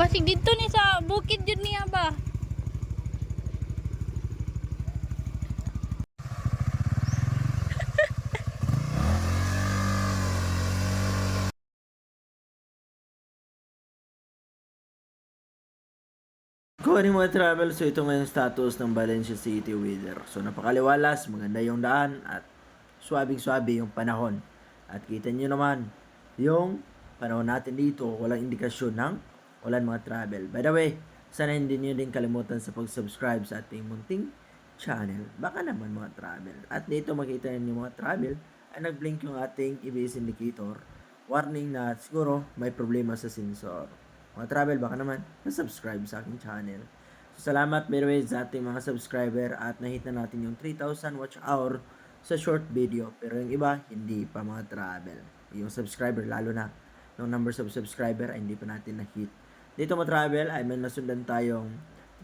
Basig dito ni sa bukid yun niya ba? Good mga travel, so ito ngayon status ng Valencia City weather. So napakaliwalas, maganda yung daan at swabing-swabe yung panahon. At kita nyo naman, yung panahon natin dito, walang indikasyon ng ulan mga travel. By the way, sana hindi nyo din kalimutan sa pag-subscribe sa ating munting channel. Baka naman mga travel. At dito makita nyo mga travel, ay nag-blink yung ating EBS indicator. Warning na siguro may problema sa sensor. Mga travel, baka naman na-subscribe sa aking channel. So, salamat by the way sa ating mga subscriber at nahit na natin yung 3,000 watch hour sa short video. Pero yung iba, hindi pa mga travel. Yung subscriber, lalo na yung numbers of subscriber ay hindi pa natin na-hit. Dito mga travel ay may nasundan tayong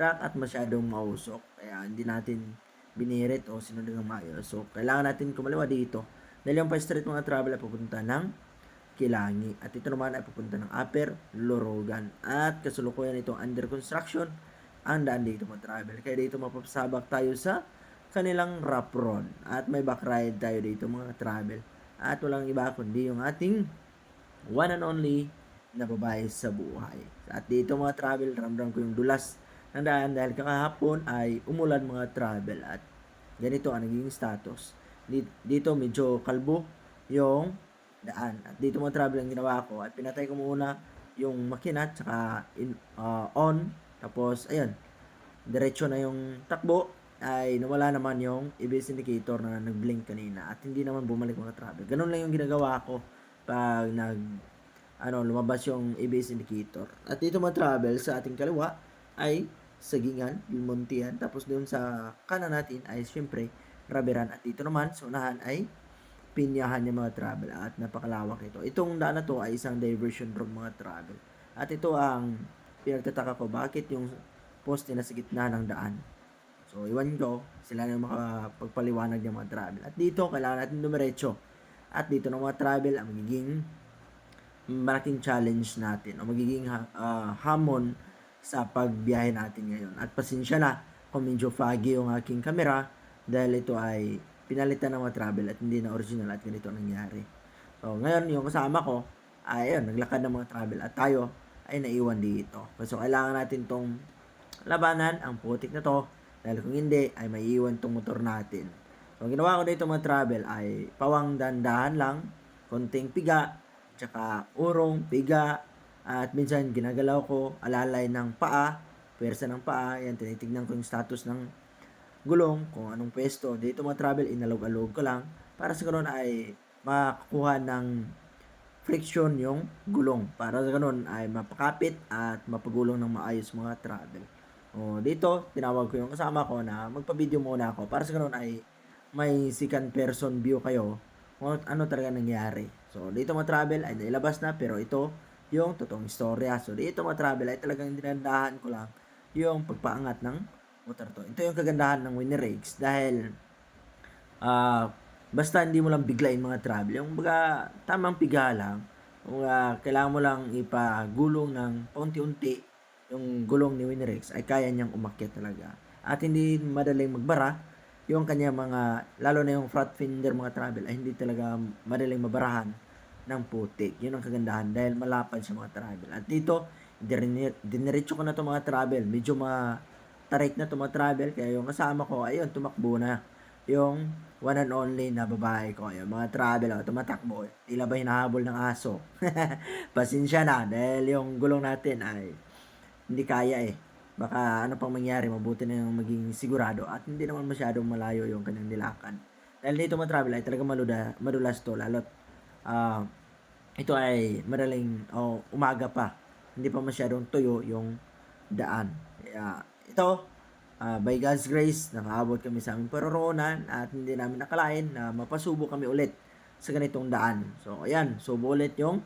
track at masyadong mausok. Kaya hindi natin binirit o sinunod ng maayos. So, kailangan natin kumaliwa dito. Dahil yung pa-street mga travel ay pupunta ng Kilangi. At ito naman ay pupunta ng Upper Lorogan. At kasulukuyan itong under construction ang daan dito mga travel. Kaya dito mapapasabak tayo sa kanilang rough road. At may back ride tayo dito mga travel. At walang iba kundi yung ating one and only na babae sa buhay. At dito mga travel, ramdam ko yung dulas ng daan dahil kakahapon ay umulan mga travel. At ganito ang naging status. Dito medyo kalbo yung daan. At dito mga travel ang ginawa ko at pinatay ko muna yung makina at saka on. Tapos ayun, diretso na yung takbo ay nawala naman yung ABS indicator na nag-blink kanina at hindi naman bumalik mga travel. Ganun lang yung ginagawa ko pag lumabas yung ABS indicator. At dito mga travel sa ating kaliwa ay Sagingan, Montian. Tapos doon sa kanan natin ay syempre Raberan. At dito naman sa unahan ay Pinyahan yung mga travel at napakalawak ito. Itong daan na to ay isang diversion road mga travel. At ito ang pinagtataka ko bakit yung poste na sa gitna ng daan. So, iwan ko, sila na makapagpaliwanag ng mga travel. At dito, kailangan natin dumiretso. At dito ng mga travel ang magiging malaking challenge natin o magiging hamon sa pagbiyahe natin ngayon. At pasensya na kung medyo foggy yung aking camera dahil ito ay pinalitan ng mga travel at hindi na original at ganito nangyari. So, ngayon, yung kasama ko, ay ayun, naglakad ng mga travel at tayo ay naiwan dito. So, kailangan natin tong labanan, ang putik na to, dahil kung hindi, ay maiiwan tong motor natin. So, ang ginawa ko dito mga travel ay pawang dandahan lang, konting piga, tsaka urong, piga, at minsan ginagalaw ko alalay ng paa, pwersa ng paa, yan, tinitignan ko yung status ng gulong, kung anong pwesto. Dito mga travel, inalog-alog ko lang para sa ganun ay makakuha ng friction yung gulong. Para sa ganun ay mapakapit at mapagulong ng maayos mga travel. O, dito, tinawag ko yung kasama ko na magpa-video muna ako para sa ganun ay may second person view kayo kung ano talaga nangyari. So, dito mga travel ay nailabas na pero ito yung totoong istorya. So, dito mga travel ay talagang dinandahan ko lang yung pagpaangat ng motor to. Ito yung kagandahan ng Winner Rakes dahil basta hindi mo lang biglain mga travel. Yung baga tamang piga lang. Kailangan mo lang ipagulong ng paunti-unti yung gulong ni Winner Rakes ay kaya niyang umakyat talaga. At hindi madaling magbara yung kanya mga, lalo na yung front fender mga travel ay hindi talaga madaling mabarahan ng putik. Yun ang kagandahan dahil malapad siya mga travel. At dito, diniretso ko na to mga travel. Medyo tarik na travel kaya yung kasama ko ayun tumakbo na yung one and only na babae ko yung mga travel tumatakbo tila ba hinahabol ng aso. Pasensya na dahil yung gulong natin ay hindi kaya baka ano pang mangyari mabuti na yung maging sigurado at hindi naman masyadong malayo yung kanyang nilakan dahil dito mga travel ay talaga madulas to lalo't ito ay madaling umaga pa hindi pa masyadong tuyo yung daan kaya ito, by God's grace, nakaabot kami sa aming paroroonan at hindi namin nakalain na mapasubo kami ulit sa ganitong daan. So, ayan, subo ulit yung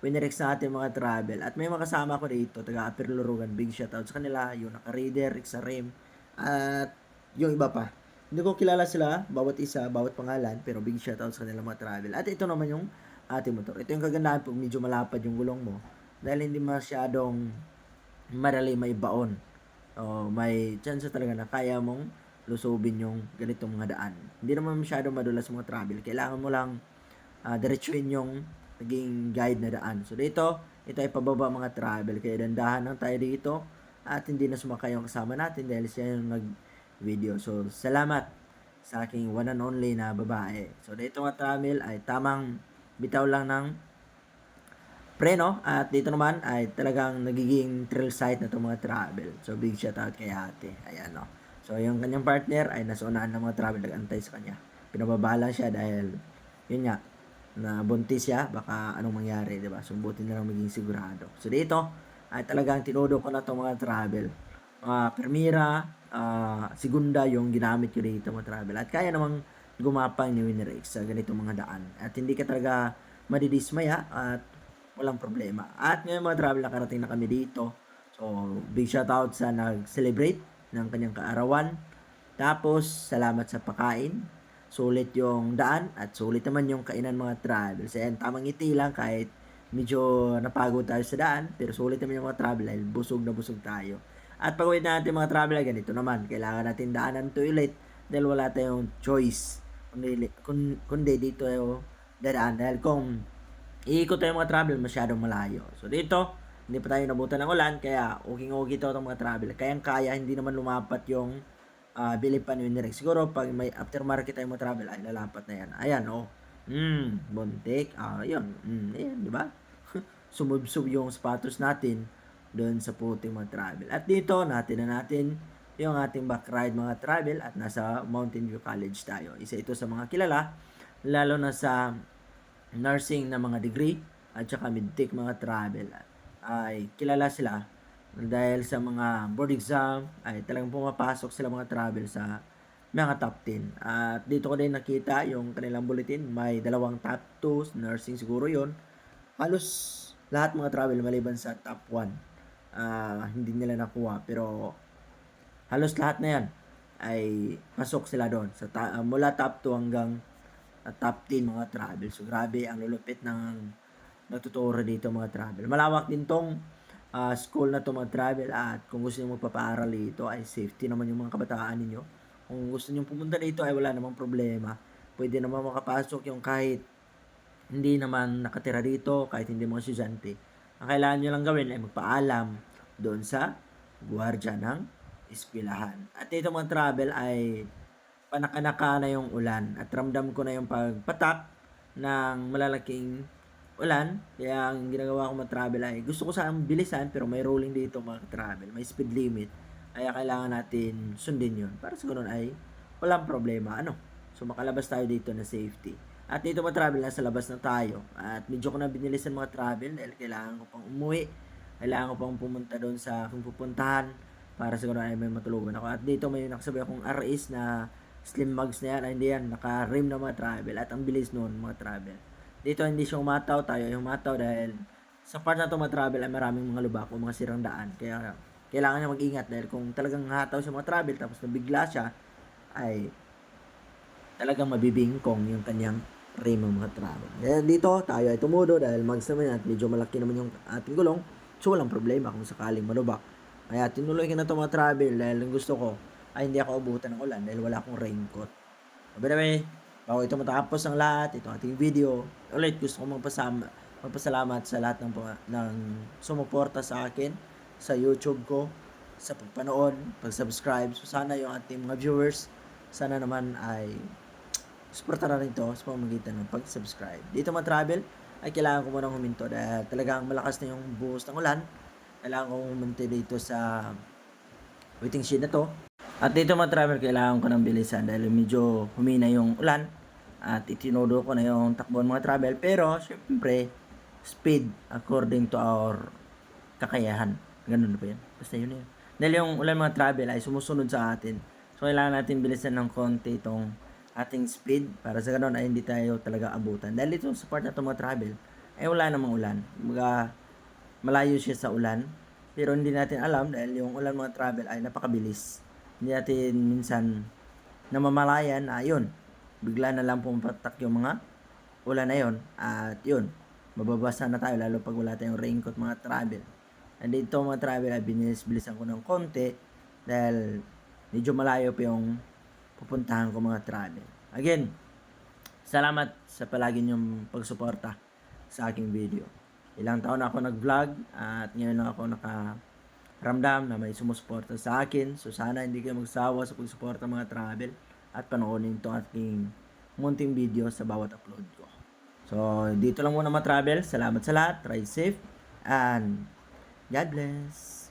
Winrex natin mga travel. At may mga kasama ko dito, taga Upper Lorogan, big shoutout sa kanila, yung naka-reader, Xarim, at yung iba pa. Hindi ko kilala sila, bawat isa, bawat pangalan, pero big shoutout sa kanila mga travel. At ito naman yung ating motor. Ito yung kagandahan pag medyo malapad yung gulong mo. Dahil hindi masyadong madali may baon. O may chance talaga na kaya mong lusubin yung ganitong mga daan. Hindi naman masyado madulas mga travel. Kailangan mo lang diretsuhin yung naging guide na daan. So dito, ito ay pababa mga travel. Kaya dandahan lang tayo dito at hindi na sumakay yung kasama natin dahil siya yung nag-video. So salamat sa aking one and only na babae. So dito mga travel ay tamang bitaw lang ng preno at dito naman ay talagang nagiging thrill site na itong mga travel. So big shout out kay ate. Ayan no. So yung kanyang partner ay nasa unahan ng mga travel, nag-antay sa kanya. Pinababala siya dahil yun nga, na buntis siya, baka anong mangyari, di ba? So buti na lang maging sigurado. So dito ay talagang tinudo ko na itong mga travel. Permira, segunda yung ginamit ko dito mga travel. At kaya namang gumapang ni Winrex sa ganitong mga daan. At hindi ka talaga madidismaya at walang problema. At ngayon mga travel, nakarating na kami dito. So, big shout out sa nag-celebrate ng kanyang kaarawan. Tapos, salamat sa pakain. Sulit yung daan at sulit naman yung kainan mga travel. So, yan, tamang ngiti lang kahit medyo napagod tayo sa daan. Pero sulit naman yung mga travel dahil busog na busog tayo. At pag-uwi natin mga travel, ganito naman. Kailangan natin daanan toilet dahil wala tayong choice. Kundi dito yung dadaan. Dahil kung iikot tayo mga travel, masyadong malayo. So dito, hindi pa tayo nabutan ng ulan, kaya okay-okay to itong mga travel. Kayang-kaya, hindi naman lumapat yung Bilipan ni Winrex. Siguro, pag may aftermarket tayo mga travel, ay lalapat na yan. Ayan, oh. Buntik. Yun. Ayan, di ba? Sumubsob yung sapatos natin doon sa puting mga travel. At dito, natin yung ating back ride mga travel at nasa Mountain View College tayo. Isa ito sa mga kilala, lalo na sa nursing na mga degree at saka medtech mga travel ay kilala sila dahil sa mga board exam ay talagang pumapasok sila mga travel sa mga top 10. At dito ko din nakita yung kanilang bulletin, may dalawang top 2 nursing siguro yon. Halos lahat mga travel maliban sa top 1 hindi nila nakuha, pero halos lahat na yan ay pasok sila doon sa mula top 2 hanggang top 10 mga travel. So grabe ang lulupit ng natuturo dito mga travel. Malawak din tong school na to mga travel at kung gusto niyo magpapaaral dito ay safety naman yung mga kabataan ninyo. Kung gusto niyo pumunta dito ay wala namang problema. Pwede naman makapasok yung kahit hindi naman nakatira dito, kahit hindi mga estudyante. Ang kailangan nyo lang gawin ay magpaalam doon sa guwardiya ng eskwelahan. At ito mga travel ay panakanaka na yung ulan at ramdam ko na yung pagpatak ng malalaking ulan. Kaya ang ginagawa ko mga travel ay gusto ko sanang bilisan pero may rolling dito mga travel, may speed limit. Kaya kailangan natin sundin yun para sa ganun ay walang problema. So makalabas tayo dito na safety. At dito mga travel, nasa labas na tayo. At medyo ko na binilisan mga travel dahil kailangan ko pang umuwi. Kailangan ko pang pumunta doon sa aking pupuntahan para siguro ay may matulugan ako. At dito may nakasabay akong RS na slim mugs na yan. Ay, hindi yan, naka-rim na mga travel. At ang bilis noon mga travel. Dito hindi siya umataw, tayo ay umataw dahil sa part na ito mga travel ay maraming mga lubak o mga sirang daan. Kaya kailangan niya mag-ingat dahil kung talagang hataw siya mga travel tapos nabigla siya ay talagang mabibingkong yung kanyang rim ng mga travel. Kaya dito, tayo ay tumudo dahil mags naman at medyo malaki naman yung ating gulong. So, walang problema kung sakaling malubak. Kaya tinuloy ko na ito mga travel dahil ang gusto ko ay hindi ako abutan ng ulan dahil wala akong raincoat. By the way, bago ito matapos ang lahat, itong ating video, ulit gusto ko magpasalamat sa lahat ng sumuporta sa akin sa YouTube ko, sa pagpanood, pag-subscribe. So, sana yung ating mga viewers, sana naman ay suportahan rin ito sa pamamagitan ng pag-subscribe. Dito mga travel, ay kailangan ko munang huminto dahil talagang malakas na yung buhos ng ulan. Kailangan ko huminto dito sa waiting shed na to. At dito mga travel, kailangan ko ng bilisan dahil medyo humina yung ulan at itinodo ko na yung takbuhan mga travel. Pero, syempre, speed according to our kakayahan. Ganun na ba yan? Basta yun na yun. Dahil yung ulan mga travel ay sumusunod sa atin. So, kailangan natin bilisan ng konti itong ating speed para sa ganun ay hindi tayo talaga abutan. Dahil ito sa part na ito mga travel ay wala namang ulan. Malayo siya sa ulan. Pero hindi natin alam dahil yung ulan mga travel ay napakabilis. Hindi natin minsan namamalayan na yun. Bigla na lang pumatak yung mga ulan na yun. At yun, mababasa na tayo lalo pag wala tayong raincoat mga travel. And dito mga travel ay binis-bilisan ko ng konti dahil medyo malayo pa yung pupuntahan ko mga travel. Again, salamat sa palagi niyong pagsuporta sa aking video. Ilang taon na ako nag-vlog at ngayon lang ako nakaramdam na may sumusuporta sa akin. So sana hindi kayo magsawa sa pagsuporta mga travel at panoorin itong aking munting video sa bawat upload ko. So dito lang muna mga travel. Salamat sa lahat. Try safe and God bless.